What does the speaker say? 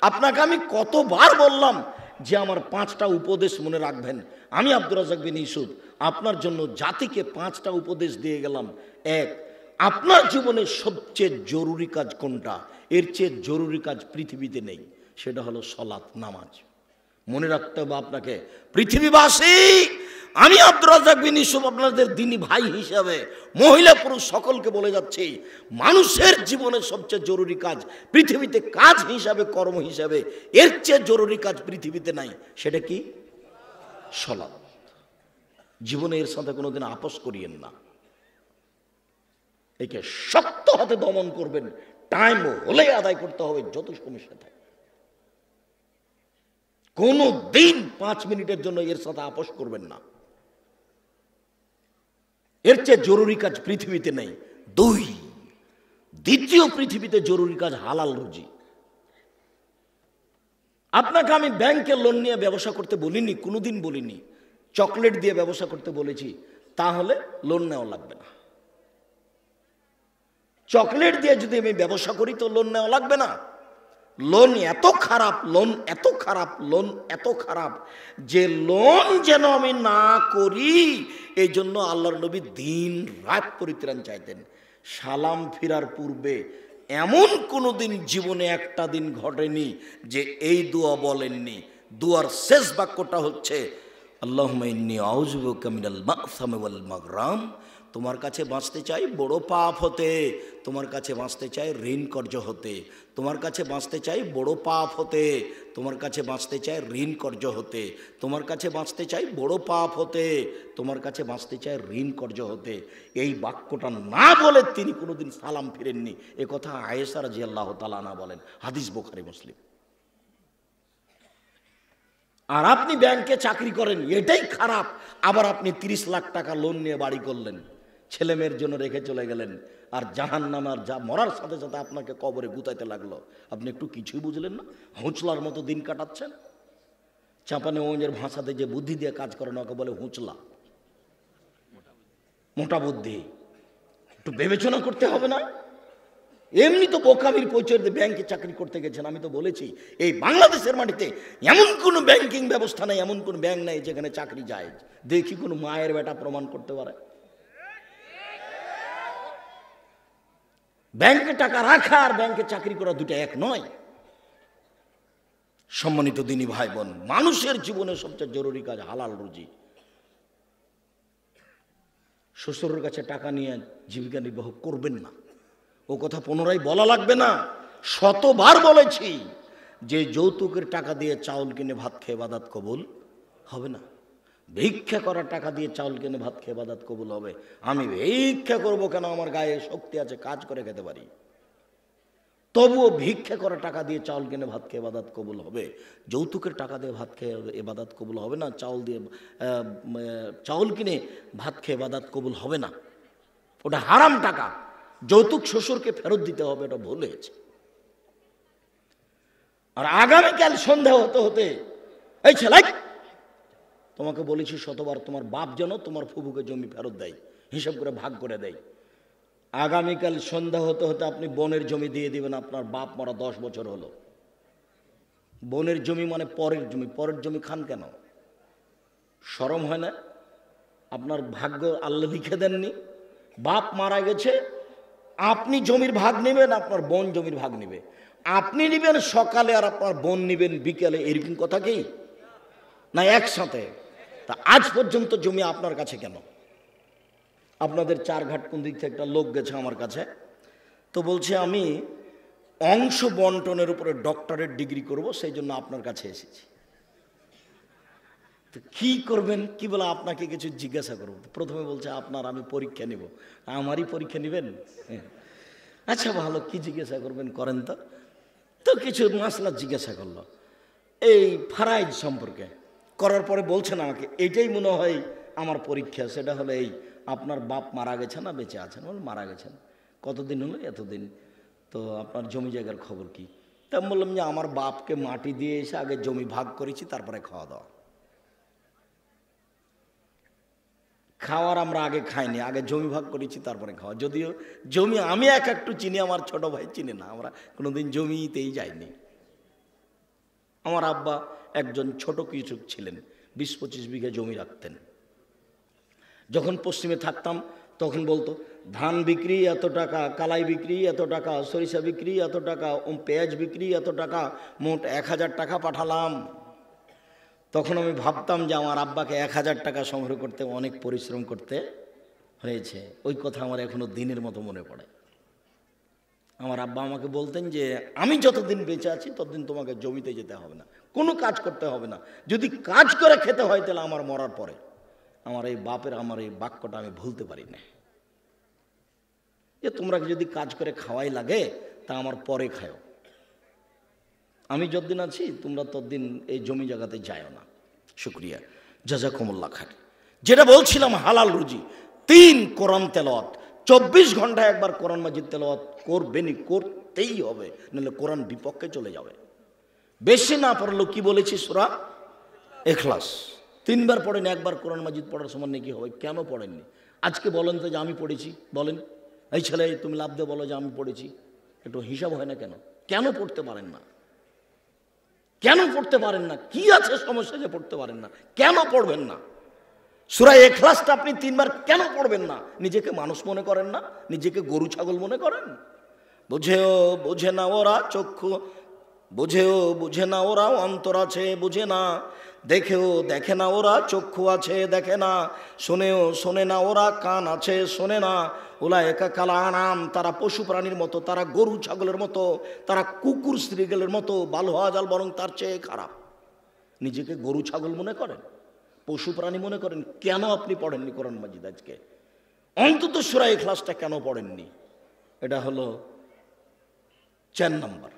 আপনাকে আমি কতবার বললাম যে আমার 5টা উপদেশ মনে রাখবেন। আমি আব্দুর রাজ্জাক বিন ইউসুফ আপনার জন্য জাতিকে 5টা উপদেশ দিয়ে গেলাম। এক, আপনার জীবনের সবচেয়ে জরুরি কাজ কোনটা? এর চেয়ে জরুরি কাজ পৃথিবীতে নেই, সেটা হলো সালাত, নামাজ। মনে রাখতে হবে আপনাকে। পৃথিবীবাসী, আমি আব্দুর রাজ্জাক বিন ইউসুফ আপনাদের দ্বীনি ভাই হিসাবে মহিলা পুরুষ সকলকে বলে যাচ্ছি, মানুষের জীবনের সবচেয়ে জরুরি কাজ পৃথিবীতে, কাজ হিসাবে, কর্ম হিসাবে এর চেয়ে জরুরি কাজ পৃথিবীতে নাই। সেটা কি? সালাত। জীবনে এর সাথে কোনোদিন আপোষ করিয়েন না। একে শক্ত হাতে দমন করবেন, টাইম হলে আদায় করতে হবে, যত সমস্যা থাকে। কোনো দিন 5 মিনিটের জন্য এর সাথে আপোষ করবেন না। এর চেয়ে জরুরি কাজ পৃথিবীতে নেই। 2, দ্বিতীয় পৃথিবীতে জরুরি কাজ হালাল রুজি। আপনাকে আমি ব্যাংকে লোন নিয়ে ব্যবসা করতে বলিনি, কোনোদিন বলিনি। চকলেট দিয়ে ব্যবসা করতে বলেছি, তাহলে লোন নেওয়া লাগবে না। চকলেট দিয়ে যদি আমি ব্যবসা করি তো লোন নেওয়া লাগবে না। লোন এত খারাপ, লোন এত খারাপ, লোন এত খারাপ যে লোন যেন আমি না করি, এই জন্য আল্লাহর নবী দিন রাত পরিত্রাণ চাইতেন। সালাম ফিরার পূর্বে এমন কোনো দিন জীবনে একটা দিন ঘটেনি যে এই দোয়া বলেননি। দোয়ার শেষ বাক্যটা হচ্ছে আল্লাহুম্মা ইন্নী আউযু বিকা মিনাল মা'সামি ওয়াল মাগরাম। তোমার কাছে বাঁচতে চাই বড় পাপ হতে, তোমার কাছে বাঁচতে চাই ঋণ কর্য হতে, তোমার কাছে বাঁচতে চাই বড় পাপ হতে, তোমার কাছে বাঁচতে চাই ঋণ কর্য হতে, তোমার কাছে বাঁচতে চাই বড় পাপ হতে, তোমার কাছে বাঁচতে চাই ঋণ কর্য হতে। এই বাক্যটা না বলে তিনি কোনোদিন সালাম ফিরেননি। এ কথা আয়েশা রাদিয়াল্লাহু তাআলা আনহা বলেন, হাদিস বুখারী মুসলিম। আর আপনি ব্যাংকে চাকরি করেন, এটাই খারাপ। আবার আপনি 30 লাখ টাকা লোন নিয়ে বাড়ি করলেন, ছেলে মেয়ের জন্য রেখে চলে গেলেন, আর জাহান্নামের যা মরার সাথে সাথে আপনাকে কবরে গুতাইতে লাগলো। আপনি একটু কিছুই বুঝলেন না, হুঁচলার মতো দিন কাটাচ্ছেন। চাঁপানেগঞ্জের ভাষাতে যে বুদ্ধি দিয়ে কাজ করেন ওকে বলে হুঁচলা, মোটা বুদ্ধি। একটু বিবেচনা করতে হবে না? এমনি তো বোকামির পরিচয় দিয়ে ব্যাংকে চাকরি করতে গেছেন। আমি তো বলেছি এই বাংলাদেশের মাটিতে এমন কোনো ব্যাংকিং ব্যবস্থা নেই, এমন কোন ব্যাংক নাই যেখানে চাকরি যায়। দেখি কোনো মায়ের বেটা প্রমাণ করতে পারে। ব্যাংকে টাকা রাখা আর ব্যাংকে চাকরি করা দুটো এক নয়। সম্মানিত দিনী ভাই বোন, মানুষের জীবনে সবচেয়ে জরুরি কাজ হালাল রুজি। শ্বশুরের কাছে টাকা নিয়ে জীবিকা নির্বাহ করবেন না, ও কথা পুনরায় বলা লাগবে না। শতবার বলেছি যে যৌতুকের টাকা দিয়ে চাউল কিনে ভাত খেয়ে ইবাদত কবুল হবে না। ভিক্ষা করার টাকা দিয়ে চাউল কিনে ভাত খেয়ে ইবাদত কবুল হবে। আমি ভিক্ষা করব কেন? আমার গায়ে শক্তি আছে, কাজ করে খেতে পারি। তবুও ভিক্ষা করা টাকা দিয়ে চাউল কিনে ভাত খেয়ে ইবাদত কবুল হবে। যৌতুকের টাকা দিয়ে ভাত খেয়ে ইবাদত কবুল হবে না। চাউল কিনে ভাত খেয়ে ইবাদত কবুল হবে না, ওটা হারাম টাকা। যৌতুক শ্বশুরকে ফেরত দিতে হবে, এটা ভুল হয়েছে। আর আগামীকাল সন্ধ্যা হতে হতে এই ছেলে, তোমাকে বলেছি শতবার, তোমার বাপ যেন তোমার ফুফুকে জমি ফেরত দেয়, হিসাব করে ভাগ করে দেয়। আগামীকাল সন্ধ্যা হতে হতে আপনি বোনের জমি দিয়ে দিবেন। আপনার বাপ মরা 10 বছর হলো। বোনের জমি মানে পরের জমি। পরের জমি খান কেন? শরম হয় না? আপনার ভাগ্য আল্লাহ লিখে দেননি? বাপ মারা গেছে, আপনি জমির ভাগ নেবেন, আপনার বোন জমির ভাগ নেবে। আপনি নেবেন সকালে আর আপনার বোন নেবেন বিকেলে, এরকম কথা কি না? একসাথে। তা আজ পর্যন্ত জমি আপনার কাছে কেন? আপনাদের চারঘাট কোন দিক থেকে একটা লোক গেছে আমার কাছে, তো বলছে আমি অংশ বন্টনের উপরে ডক্টরেট ডিগ্রি করব, সেই জন্য আপনার কাছে এসেছি। তো কি করবেন? কি বলে আপনাকে কিছু জিজ্ঞাসা করব। প্রথমে বলছে আপনার আমি পরীক্ষা নিব। আমারই পরীক্ষা নেবেন? আচ্ছা ভালো, কি জিজ্ঞাসা করবেন করেন তো। তো কিছু মাসলা জিজ্ঞাসা করলো এই ফারাইজ সম্পর্কে। করার পরে বলছেন আমাকে এইটাই মনে হয় আমার পরীক্ষা। সেটা হলো এই, আপনার বাপ মারা গেছে না বেঁচে আছেন? বল মারা গেছেন। কতদিন হলো? এতদিন। তো আপনার জমি জায়গার খবর কি? তা আমি বললাম যে আমার বাপকে মাটি দিয়ে এসে আগে জমি ভাগ করেছি, তারপরে খাওয়া দাওয়া। খাওয়ার আমরা আগে খাইনি, আগে জমি ভাগ করেছি তারপরে খাওয়া। যদিও জমি আমি একটু চিনি, আমার ছোট ভাই চিনি না, আমরা কোনোদিন জমিতেই যাইনি। আমার আব্বা একজন ছোট কৃষক ছিলেন, 20-25 বিঘা জমি রাখতেন। যখন পশ্চিমে থাকতাম তখন বলতো ধান বিক্রি এত টাকা, কালাই বিক্রি এত টাকা, সরিষা বিক্রি এত টাকা, পেঁয়াজ বিক্রি এত টাকা, মোট 1000 টাকা পাঠালাম। তখন আমি ভাবতাম যে আমার আব্বাকে 1000 টাকা সংগ্রহ করতে অনেক পরিশ্রম করতে হয়েছে। ওই কথা আমার এখনো দিনের মতো মনে পড়ে। আমার আব্বা আমাকে বলতেন যে আমি যতদিন বেঁচে আছি ততদিন তোমাকে জমিতে যেতে হবে না, কোনো কাজ করতে হবে না, যদি কাজ করে খেতে হয় তাহলে আমার মরার পরে। আমার এই বাপের আমার এই বাক্যটা আমি ভুলতে পারি না, যে তোমরা যদি কাজ করে খাওয়াই লাগে তা আমার পরে খাও, আমি যতদিন আছি তোমরা ততদিন এই জমি জায়গাতে যাও না। শুকরিয়া, জাযাকুমুল্লাহ খাইর। যেটা বলছিলাম হালাল রুজি, 3 কোরআন তেলাওয়াত, 24 ঘন্টায় একবার কোরআন মাজিদ তেলাওয়াত করবেনই, করতেই হবে, নাহলে কোরআন বিপক্ষে চলে যাবে। বেশি না পড়লো কি বলেছি সূরা ইখলাস 3 বার পড়েন, একবার কোরআন মাজিদ পড়ার সমান নাকি হবে। কেন পড়েননি আজকে বলেন তো যে আমি পড়েছি? বলেন, এই ছেলে তুমি লাভ দিয়ে বলো যে আমি পড়েছি, একটু হিসাব হয় না কেন? কেন পড়তে পারেন না? কেন পড়তে পারেন না? কি আছে সমস্যা যে পড়তে পারেন না? কেন পড়বেন না? সূরা ইখলাসটা আপনি 3 বার কেন পড়বেন না? নিজেকে মানুষ মনে করেন না? নিজেকে গরু ছাগল মনে করেন? বুঝেও বুঝে না ওরা চক্ষু, বুঝেও বুঝে না ওরা অন্তর আছে বুঝে না, দেখেও দেখে না ওরা চক্ষু আছে দেখে না, শোনেও শোনে না ওরা কান আছে শোনে না। উলায়েকা কাল আনাম, তারা পশু প্রাণীর মতো, তারা গরু ছাগলের মতো, তারা কুকুর শ্রীগেলের মতো, বাল হওয়া জাল বরং তার চেয়ে খারাপ। নিজেকে গরু ছাগল মনে করেন, পশু প্রাণী মনে করেন? কেন আপনি পড়েননি কোরআন মাজিদ আজকে? অন্তত সূরা ইখলাসটা কেন পড়েননি? এটা হলো 4 নম্বর।